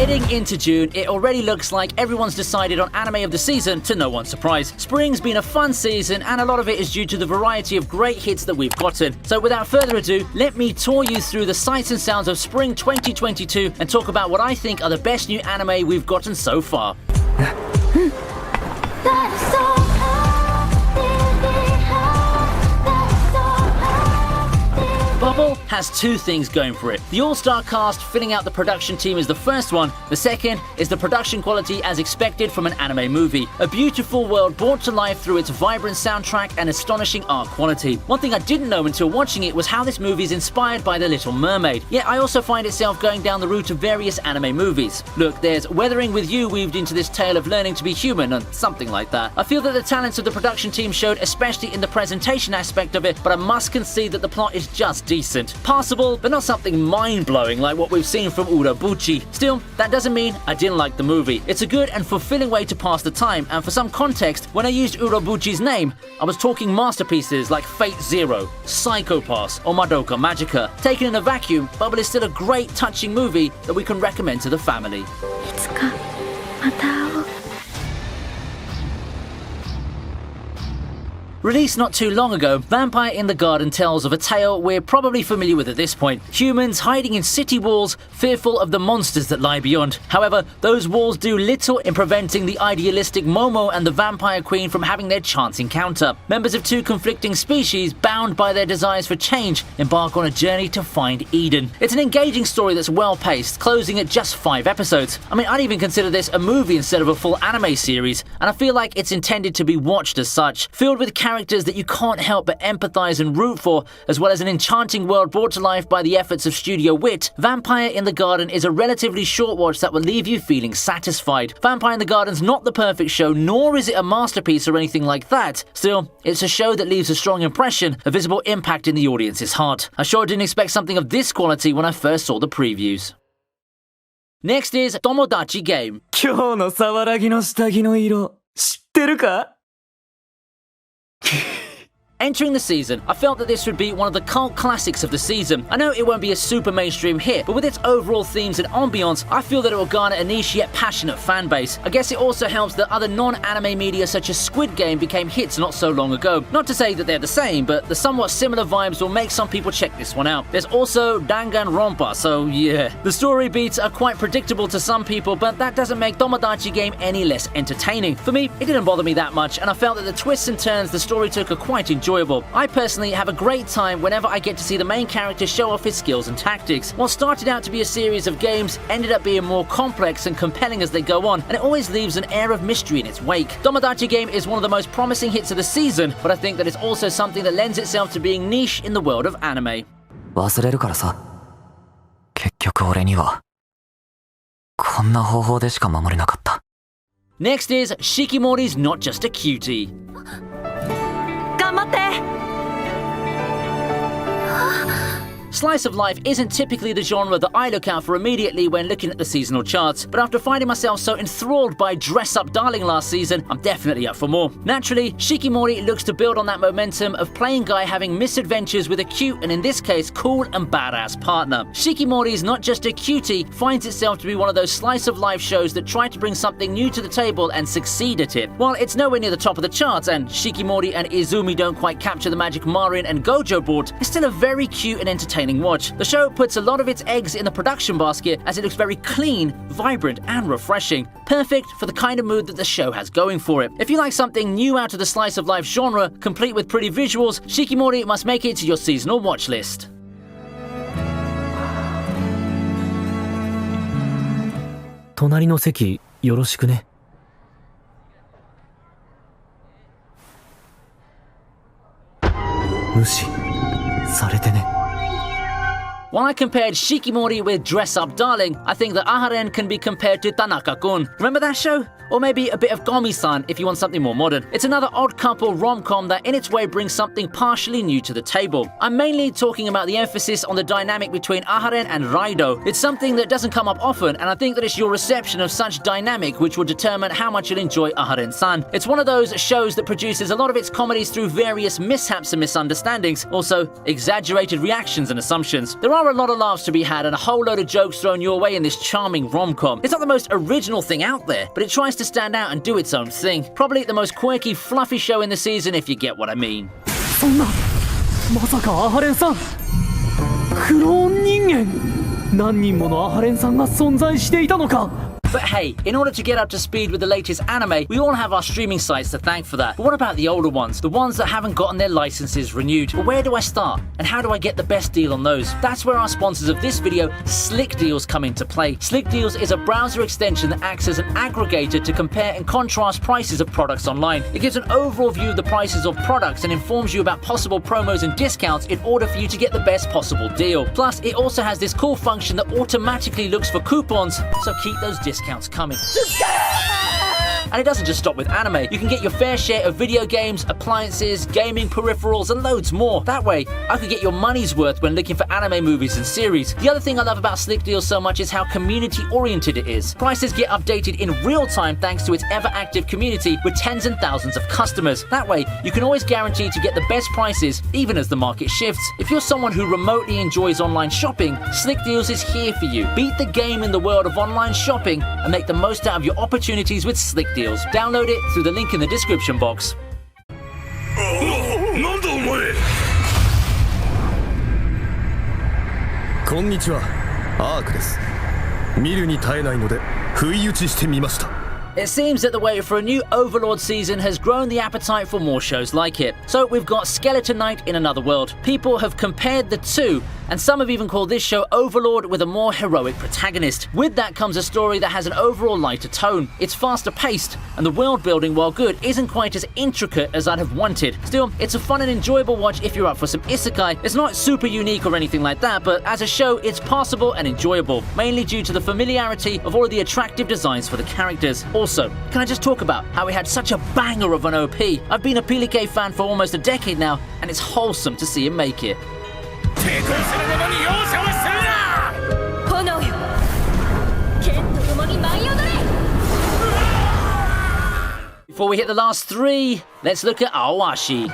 Heading into June, it already looks like everyone's decided on anime of the season, to no one's surprise. Spring's been a fun season, and a lot of it is due to the variety of great hits that we've gotten. So without further ado, let me tour you through the sights and sounds of Spring 2022 and talk about what I think are the best new anime we've gotten so far. Bubble has two things going for it. The all-star cast filling out the production team is the first one. The second is the production quality as expected from an anime movie. A beautiful world brought to life through its vibrant soundtrack and astonishing art quality. One thing I didn't know until watching it was how this movie is inspired by The Little Mermaid. Yet I also find itself going down the route of various anime movies. Look, there's Weathering with You weaved into this tale of learning to be human and something like that. I feel that the talents of the production team showed, especially in the presentation aspect of it, but I must concede that the plot is just decent. Passable, but not something mind-blowing like what we've seen from Urabuchi. Still, that doesn't mean I didn't like the movie. It's a good and fulfilling way to pass the time, and for some context, when I used Urabuchi's name, I was talking masterpieces like Fate Zero, Psycho Pass, or Madoka Magica. Taken in a vacuum, Bubble is still a great, touching movie that we can recommend to the family. Released not too long ago, Vampire in the Garden tells of a tale we're probably familiar with at this point. Humans hiding in city walls, fearful of the monsters that lie beyond. However, those walls do little in preventing the idealistic Momo and the Vampire Queen from having their chance encounter. Members of two conflicting species, bound by their desires for change, embark on a journey to find Eden. It's an engaging story that's well-paced, closing at just 5 episodes. I mean, I'd even consider this a movie instead of a full anime series, and I feel like it's intended to be watched as such, filled with characters that you can't help but empathize and root for, as well as an enchanting world brought to life by the efforts of Studio Wit. Vampire in the Garden is a relatively short watch that will leave you feeling satisfied. Vampire in the Garden's not the perfect show, nor is it a masterpiece or anything like that. Still, it's a show that leaves a strong impression, a visible impact in the audience's heart. I sure didn't expect something of this quality when I first saw the previews. Next is Tomodachi Game. 今日の沢木の下着の色知ってるか? Entering the season, I felt that this would be one of the cult classics of the season. I know it won't be a super mainstream hit, but with its overall themes and ambiance, I feel that it will garner a niche yet passionate fan base. I guess it also helps that other non-anime media such as Squid Game became hits not so long ago. Not to say that they're the same, but the somewhat similar vibes will make some people check this one out. There's also Danganronpa, so yeah. The story beats are quite predictable to some people, but that doesn't make Tomodachi Game any less entertaining. For me, it didn't bother me that much, and I felt that the twists and turns the story took are quite enjoyable. I personally have a great time whenever I get to see the main character show off his skills and tactics. What started out to be a series of games ended up being more complex and compelling as they go on, and it always leaves an air of mystery in its wake. Tomodachi Game is one of the most promising hits of the season, but I think that it's also something that lends itself to being niche in the world of anime. 忘れるからさ。結局俺にはこんな方法でしか守れなかった。 Next is Shikimori's Not Just a Cutie. 頑張って。 Slice of life isn't typically the genre that I look out for immediately when looking at the seasonal charts, but after finding myself so enthralled by Dress Up Darling last season, I'm definitely up for more. Naturally, Shikimori looks to build on that momentum of plain guy having misadventures with a cute and in this case cool and badass partner. Shikimori's Not Just a Cutie finds itself to be one of those slice of life shows that try to bring something new to the table and succeed at it. While it's nowhere near the top of the charts and Shikimori and Izumi don't quite capture the magic Marin and Gojo brought, it's still a very cute and entertaining watch. The show puts a lot of its eggs in the production basket as it looks very clean, vibrant and refreshing. Perfect for the kind of mood that the show has going for it. If you like something new out of the slice of life genre, complete with pretty visuals, Shikimori must make it to your seasonal watch list. 隣の席よろしくね。無視されてね。 While I compared Shikimori with Dress Up Darling, I think that Aharen can be compared to Tanaka-kun. Remember that show? or maybe a bit of Gomi-san if you want something more modern. It's another odd couple rom-com that in its way brings something partially new to the table. I'm mainly talking about the emphasis on the dynamic between Aharen and Raido. It's something that doesn't come up often, and I think that it's your reception of such dynamic which will determine how much you'll enjoy Aharen-san. It's one of those shows that produces a lot of its comedies through various mishaps and misunderstandings, also exaggerated reactions and assumptions. There are a lot of laughs to be had and a whole load of jokes thrown your way in this charming rom-com. It's not the most original thing out there, but it tries to stand out and do its own thing. Probably the most quirky, fluffy show in the season if you get what I mean. そんなまさかアハレンさんクローン人間何人ものアハレンさんが存在していたのか But hey, in order to get up to speed with the latest anime, we all have our streaming sites to thank for that. But what about the older ones? The ones that haven't gotten their licenses renewed? Well, where do I start? And how do I get the best deal on those? That's where our sponsors of this video, Slick Deals, come into play. Slick Deals is a browser extension that acts as an aggregator to compare and contrast prices of products online. It gives an overall view of the prices of products and informs you about possible promos and discounts in order for you to get the best possible deal. Plus, it also has this cool function that automatically looks for coupons, so keep those discounts coming. And it doesn't just stop with anime. You can get your fair share of video games, appliances, gaming peripherals, and loads more. That way, I could get your money's worth when looking for anime movies and series. The other thing I love about Slick Deals so much is how community-oriented it is. Prices get updated in real time thanks to its ever-active community with tens and thousands of customers. That way, you can always guarantee to get the best prices, even as the market shifts. If you're someone who remotely enjoys online shopping, Slick Deals is here for you. Beat the game in the world of online shopping and make the most out of your opportunities with Slick Deals. Download it through the link in the description box. なんだお前こんにちはアークです見るに耐えないので不意打ちしてみました It seems that the wait for a new Overlord season has grown the appetite for more shows like it. So we've got Skeleton Knight in Another World. People have compared the two, and some have even called this show Overlord with a more heroic protagonist. With that comes a story that has an overall lighter tone. It's faster paced, and the world building, while good, isn't quite as intricate as I'd have wanted. Still, it's a fun and enjoyable watch if you're up for some isekai. It's not super unique or anything like that, but as a show, it's passable and enjoyable, mainly due to the familiarity of all of the attractive designs for the characters. Also, can I just talk about how it had such a banger of an OP? I've been a Pilike fan for almost a decade now, and it's wholesome to see him make it. Before we hit the last three, let's look at Washi.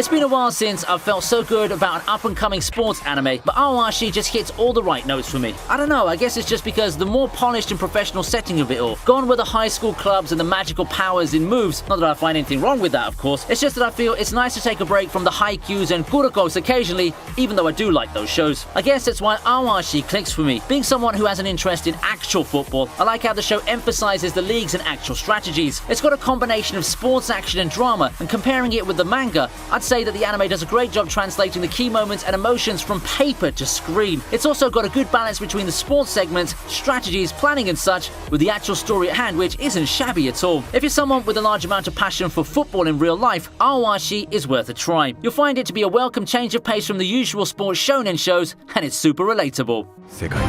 It's been a while since I've felt so good about an up-and-coming sports anime, but Awashi just hits all the right notes for me. I don't know, I guess it's just because the more polished and professional setting of it all, gone with the high school clubs and the magical powers in moves. Not that I find anything wrong with that, of course. It's just that I feel it's nice to take a break from the haikyus and kurokos occasionally, even though I do like those shows. I guess that's why Awashi clicks for me. Being someone who has an interest in actual football, I like how the show emphasizes the leagues and actual strategies. It's got a combination of sports action and drama, and comparing it with the manga, I'd say that the anime does a great job translating the key moments and emotions from paper to screen. It's also got a good balance between the sports segments, strategies, planning and such, with the actual story at hand, which isn't shabby at all. If you're someone with a large amount of passion for football in real life, Awashi is worth a try. You'll find it to be a welcome change of pace from the usual sports shonen shows, and it's super relatable. 世界へ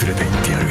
連れて行ってやる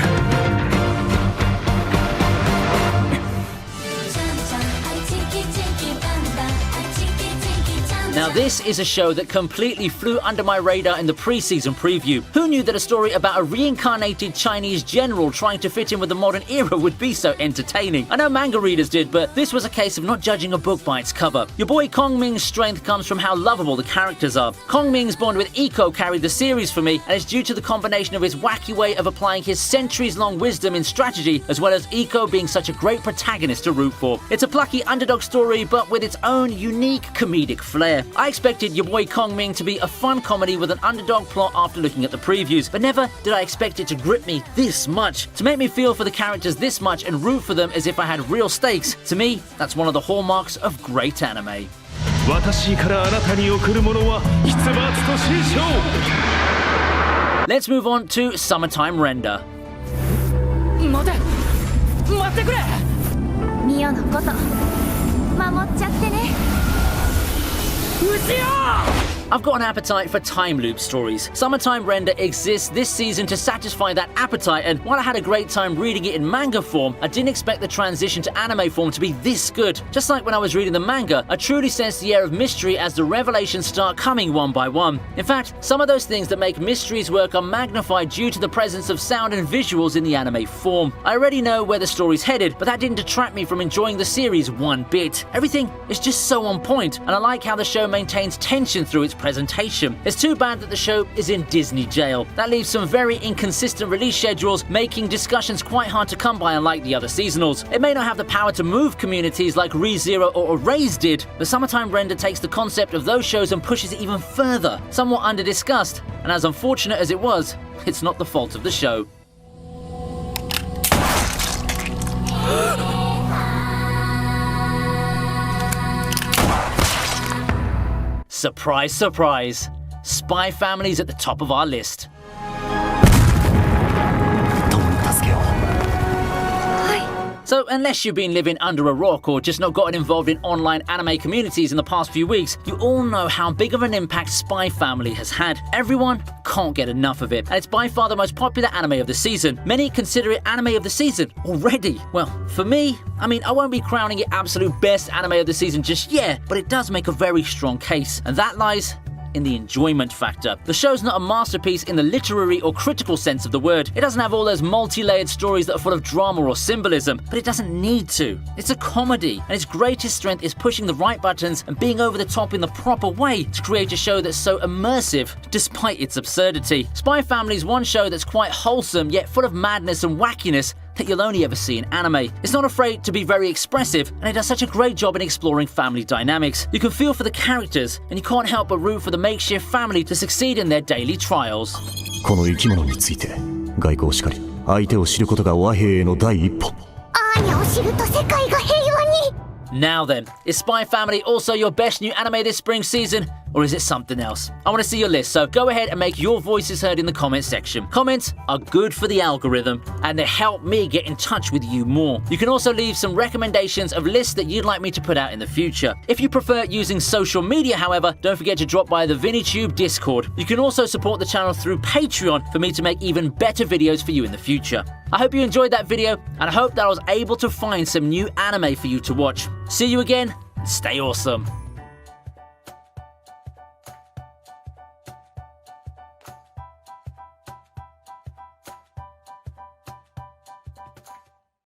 Now this is a show that completely flew under my radar in the pre-season preview. Who knew that a story about a reincarnated Chinese general trying to fit in with the modern era would be so entertaining? I know manga readers did, but this was a case of not judging a book by its cover. Your boy Kongming's strength comes from how lovable the characters are. Kongming's bond with Iko carried the series for me, and it's due to the combination of his wacky way of applying his centuries-long wisdom in strategy, as well as Iko being such a great protagonist to root for. It's a plucky underdog story, but with its own unique comedic flair. I expected your boy Kongming to be a fun comedy with an underdog plot after looking at the previews, but never did I expect it to grip me this much, to make me feel for the characters this much and root for them as if I had real stakes. To me, that's one of the hallmarks of great anime. 私からあなたに贈るものは出没と心象 Let's move on to Summertime Render. 待ってくれミオのこと守っちゃってね I've got an appetite for time loop stories. Summertime Render exists this season to satisfy that appetite, and while I had a great time reading it in manga form, I didn't expect the transition to anime form to be this good. Just like when I was reading the manga, I truly sensed the air of mystery as the revelations start coming one by one. In fact, some of those things that make mysteries work are magnified due to the presence of sound and visuals in the anime form. I already know where the story's headed, but that didn't detract me from enjoying the series one bit. Everything is just so on point, and I like how the show maintains tension through its presentation. It's too bad that the show is in Disney jail. That leaves some very inconsistent release schedules, making discussions quite hard to come by unlike the other seasonals. It may not have the power to move communities like ReZero or Erase did, but Summertime Render takes the concept of those shows and pushes it even further, somewhat under-discussed, and as unfortunate as it was, it's not the fault of the show. Surprise, surprise. Spy Family's at the top of our list. So unless you've been living under a rock or just not gotten involved in online anime communities in the past few weeks, you all know how big of an impact Spy Family has had. Everyone can't get enough of it, and it's by far the most popular anime of the season. Many consider it anime of the season already. Well, for me, I won't be crowning it absolute best anime of the season just yet, but it does make a very strong case, and that lies in the enjoyment factor. The show's not a masterpiece in the literary or critical sense of the word. It doesn't have all those multi-layered stories that are full of drama or symbolism, but it doesn't need to. It's a comedy, and its greatest strength is pushing the right buttons and being over the top in the proper way to create a show that's so immersive despite its absurdity. Spy Family is one show that's quite wholesome yet full of madness and wackiness that you'll only ever see in anime. It's not afraid to be very expressive, and it does such a great job in exploring family dynamics. You can feel for the characters, and you can't help but root for the makeshift family to succeed in their daily trials. この生き物について外交しかり相手を知ることが和平への第一歩。アーニャを知ると世界が平和に。 Now then, is Spy Family also your best new anime this spring season? Or is it something else? I want to see your list, so go ahead and make your voices heard in the comments section. Comments are good for the algorithm, and they help me get in touch with you more. You can also leave some recommendations of lists that you'd like me to put out in the future. If you prefer using social media, however, don't forget to drop by the ViniiTube Discord. You can also support the channel through Patreon for me to make even better videos for you in the future. I hope you enjoyed that video, and I hope that I was able to find some new anime for you to watch. See you again, and stay awesome.